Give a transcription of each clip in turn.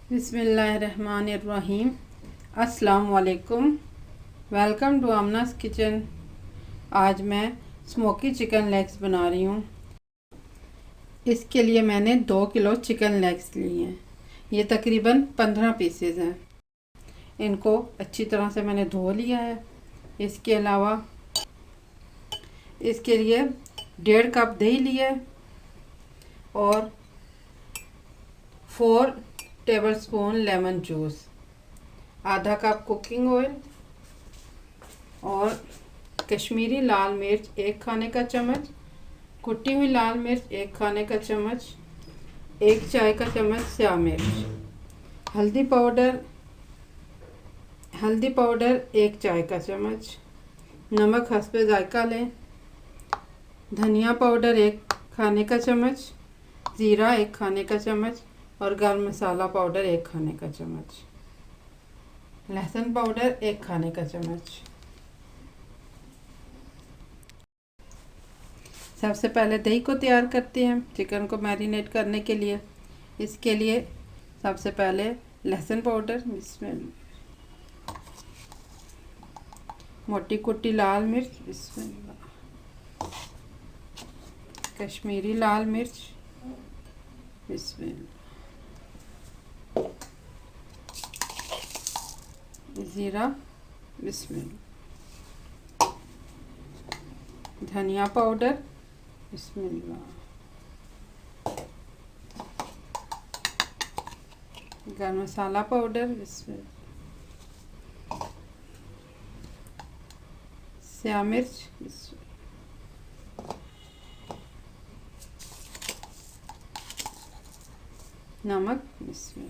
बिस्मिल्लाहिर्रहमानिर्रहीम। अस्सलाम वालेकुम। Welcome to Aamna's kitchen. आज मैं स्मोकी चिकन लेग्स बना रही हूँ। इसके लिए मैंने 2 किलो चिकन लेग्स लिए हैं। ये तकरीबन 15 पीसेज हैं। इनको अच्छी तरह से मैंने धो लिया है। इसके अलावा इसके लिए 1.5 कप दही लिया है और 4 टेबलस्पून लेमन जूस, आधा कप कुकिंग ऑयल और कश्मीरी लाल मिर्च 1 खाने का चम्मच, कुटी हुई लाल मिर्च 1 खाने का चम्मच, 1 चाय का चम्मच स्याह मिर्च, हल्दी पाउडर 1 चाय का चम्मच, नमक हस्बे जायका लें, धनिया पाउडर 1 खाने का चम्मच, ज़ीरा 1 खाने का चम्मच और गरम मसाला पाउडर 1 खाने का चम्मच, लहसुन पाउडर 1 खाने का चम्मच। सबसे पहले दही को तैयार करते हैं चिकन को मैरिनेट करने के लिए। इसके लिए सबसे पहले लहसुन पाउडर, इसमें मोटी कुटी लाल मिर्च, इसमें कश्मीरी लाल मिर्च, इसमें ज़ीरा, इसमें धनिया पाउडर, इसमें गरम मसाला पाउडर, इसमें स्याह मिर्च, इसमें नमक, इसमें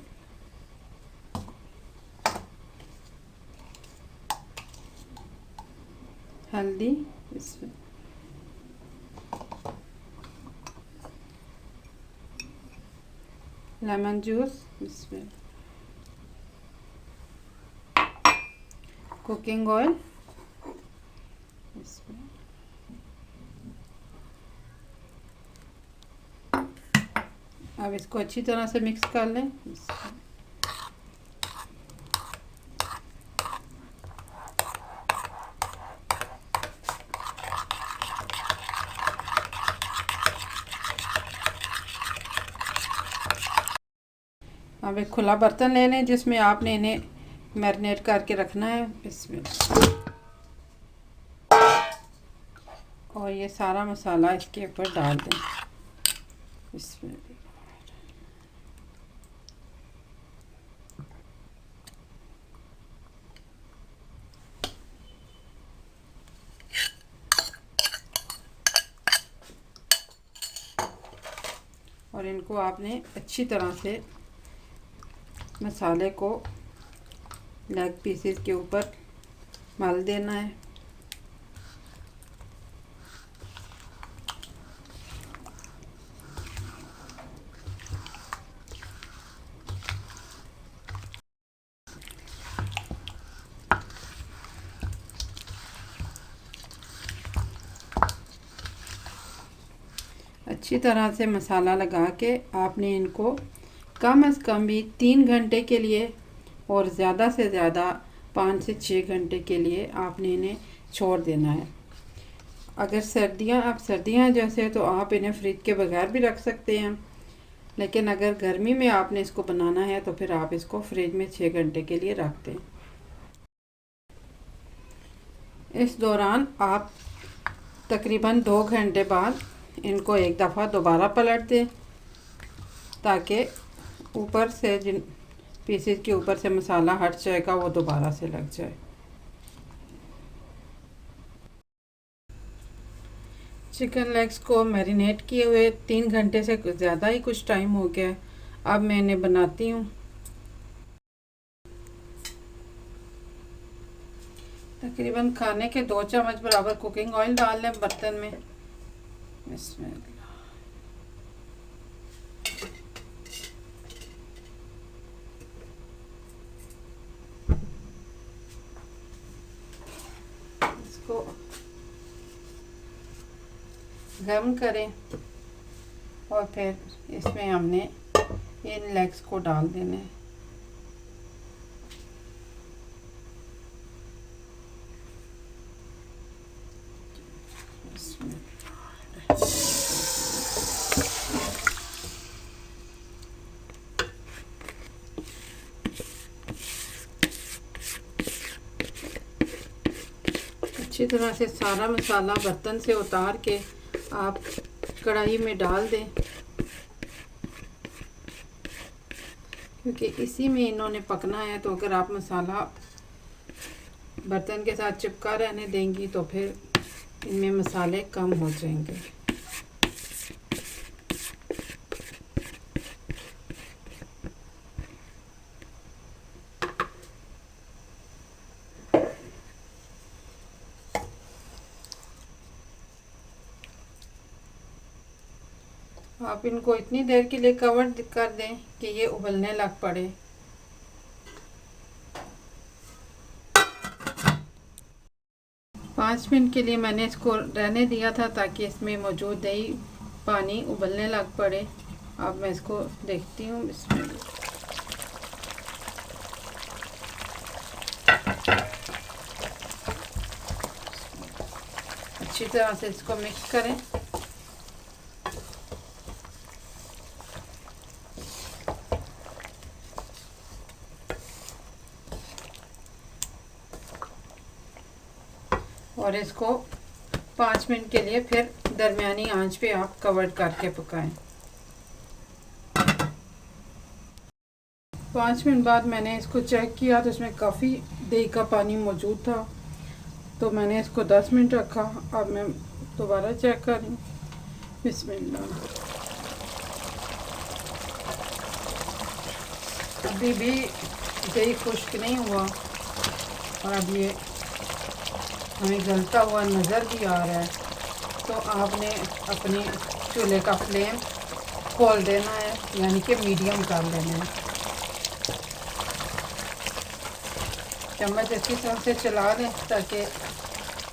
हल्दी, इसमें लेमन जूस, इसमें कुकिंग ऑयल, इसमें अब इसको अच्छी तरह से मिक्स कर लें। अब एक खुला बर्तन ले लें जिसमें आपने इन्हें मैरिनेट करके रखना है। इसमें और ये सारा मसाला इसके ऊपर डाल दें। इसमें और इनको आपने अच्छी तरह से मसाले को लेग पीसेस के ऊपर मल देना है। अच्छी तरह से मसाला लगा के आपने इनको कम से कम भी 3 घंटे के लिए और ज़्यादा से ज़्यादा 5 से 6 घंटे के लिए आपने इन्हें छोड़ देना है। अगर सर्दियाँ जैसे तो आप इन्हें फ्रिज के बगैर भी रख सकते हैं, लेकिन अगर गर्मी में आपने इसको बनाना है तो फिर आप इसको फ्रिज में 6 घंटे के लिए रख दें। इस दौरान आप तकरीबन 2 घंटे बाद इनको एक दफ़ा दोबारा पलट दें ताकि ऊपर से जिन पीसेस के ऊपर से मसाला हट जाएगा वो दोबारा से लग जाए। चिकन लेग्स को मैरिनेट किए हुए 3 घंटे से ज़्यादा ही कुछ टाइम हो गया है। अब मैं इन्हें बनाती हूँ। तकरीबन खाने के 2 चम्मच बराबर कुकिंग ऑयल डाल लें बर्तन में। इसमें इसको गर्म करें और फिर इसमें हमने इन लेग्स को डाल देना है। अच्छी तरह से सारा मसाला बर्तन से उतार के आप कढ़ाई में डाल दें, क्योंकि इसी में इन्होंने पकना है। तो अगर आप मसाला बर्तन के साथ चिपका रहने देंगी तो फिर इनमें मसाले कम हो जाएंगे। आप इनको इतनी देर के लिए कवर कर दें कि ये उबलने लग पड़े। पाँच मिनट के लिए मैंने इसको रहने दिया था ताकि इसमें मौजूद दही पानी उबलने लग पड़े। अब मैं इसको देखती हूँ। इसमें अच्छी तरह से इसको मिक्स करें। और इसको 5 मिनट के लिए फिर दरमियानी आंच पे आप कवर करके पकाएं। 5 मिनट बाद मैंने इसको चेक किया तो इसमें काफ़ी दही का पानी मौजूद था, तो मैंने इसको 10 मिनट रखा। अब मैं दोबारा चेक कर रही हूँ। बिस्मिल्लाह। अभी भी दही खुश्क नहीं हुआ और अब ये हमें गलता हुआ नज़र भी आ रहा है। तो आपने अपने चूल्हे का फ्लेम खोल देना है, यानी कि मीडियम कर लेना है। चम्मच अच्छी तरह से चला दें ताकि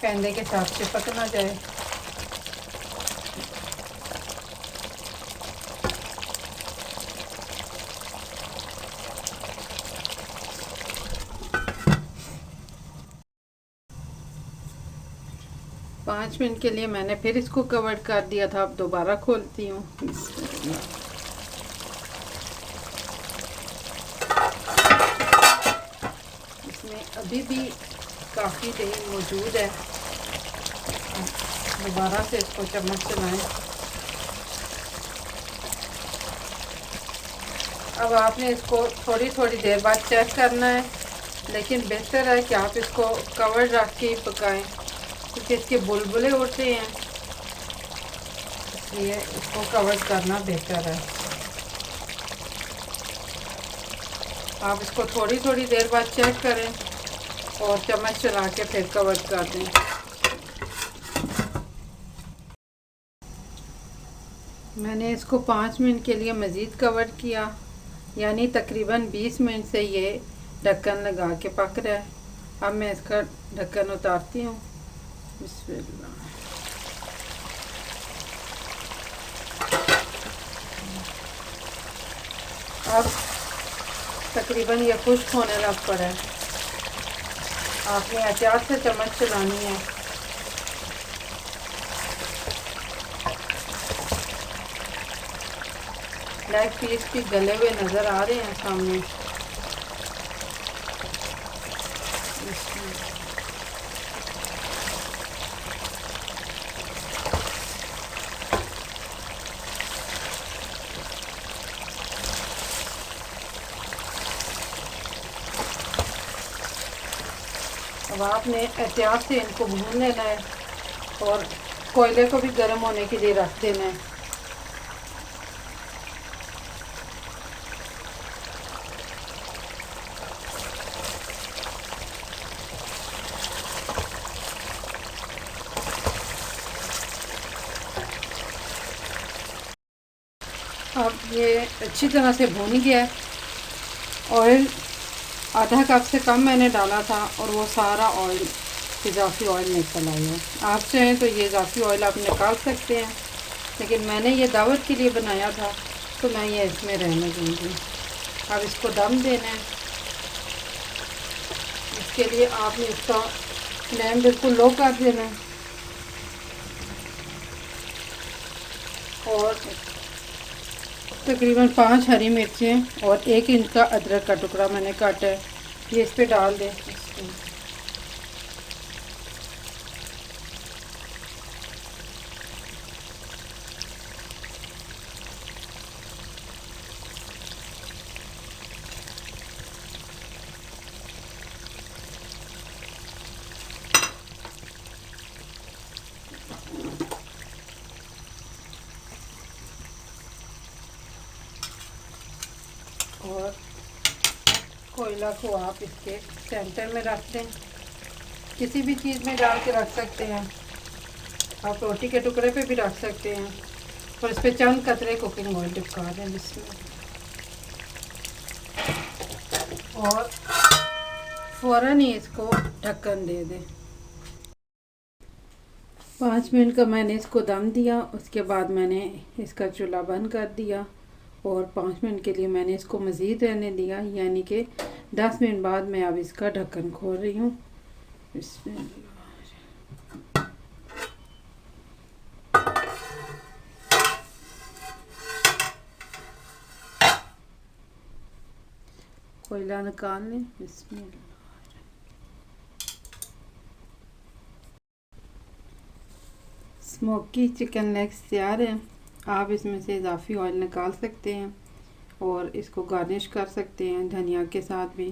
पैंदे के साथ चिपक ना जाए। पाँच मिनट के लिए मैंने फिर इसको कवर कर दिया था। अब दोबारा खोलती हूँ। इसमें अभी भी काफ़ी दही मौजूद है। दोबारा से इसको चम्मच चलाएं। अब आपने इसको थोड़ी थोड़ी देर बाद चेक करना है, लेकिन बेहतर है कि आप इसको कवर रख के ही पकाएं, क्योंकि इसके बुलबुले उठते हैं, इसलिए इसको कवर करना बेहतर है। आप इसको थोड़ी थोड़ी देर बाद चेक करें और चम्मच चला के फिर कवर कर दें। मैंने इसको 5 मिनट के लिए मज़ीद कवर किया, यानी तकरीबन 20 मिनट से ये ढक्कन लगा के पक रहा है। अब मैं इसका ढक्कन उतारती हूँ। बिस्मिल्लाह। अब तकरीबन ये खुश्क होने लग पड़ा है। आपने एहतियात से चम्मच चलानी है। लेग पीस भी गले हुए नज़र आ रहे हैं सामने। अब आपने एहतियात से इनको भून लेना है और कोयले को भी गर्म होने के लिए रख देना है। अब ये अच्छी तरह से भून गया है। ऑयल आधा कप से कम मैंने डाला था और वो सारा ऑयल इजाफ़ी ऑयल निकल आया है। आप चाहें तो ये इजाफ़ी ऑयल आप निकाल सकते हैं, लेकिन मैंने ये दावत के लिए बनाया था तो मैं ये इसमें रहने दूँगी। अब इसको दम देना है। इसके लिए आपने इसका फ्लेम बिल्कुल लो कर देना है और तकरीबन 5 हरी मिर्चें और 1 इंच का अदरक का टुकड़ा मैंने काटा है, ये इस पे डाल दें। कोयला को आप इसके सेंटर में रख दें। किसी भी चीज़ में डाल के रख सकते हैं, आप रोटी के टुकड़े पे भी रख सकते हैं और इस पर चंद कतरे कुकिंग ऑयल चिपका दें इसमें, और फ़ौरन ही इसको ढक्कन दे दें। 5 मिनट का मैंने इसको दम दिया, उसके बाद मैंने इसका चूल्हा बंद कर दिया और 5 मिनट के लिए मैंने इसको मज़ीद रहने दिया, यानी कि 10 मिनट बाद मैं अब इसका ढक्कन खोल रही हूँ। इसमें कोयला निकाल लें। इसमें स्मोकी चिकन लेग्स तैयार है। आप इसमें से इजाफी ऑयल निकाल सकते हैं और इसको गार्निश कर सकते हैं धनिया के साथ भी,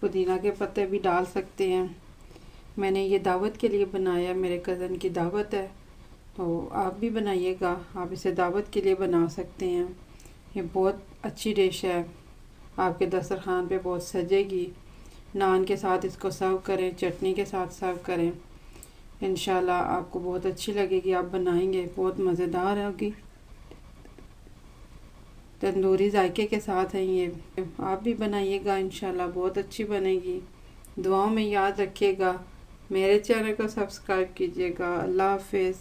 पुदीना के पत्ते भी डाल सकते हैं। मैंने ये दावत के लिए बनाया, मेरे कज़न की दावत है, तो आप भी बनाइएगा। आप इसे दावत के लिए बना सकते हैं। ये बहुत अच्छी डिश है, आपके दस्तरखान पे बहुत सजेगी। नान के साथ इसको सर्व करें, चटनी के साथ सर्व करें, इंशाल्लाह आपको बहुत अच्छी लगेगी। आप बनाएंगे बहुत मज़ेदार होगी, तंदूरी जायके के साथ है ये। आप भी बनाइएगा, इंशाल्लाह बहुत अच्छी बनेगी। दुआओं में याद रखिएगा, मेरे चैनल को सब्सक्राइब कीजिएगा। अल्लाह हाफ़िज़।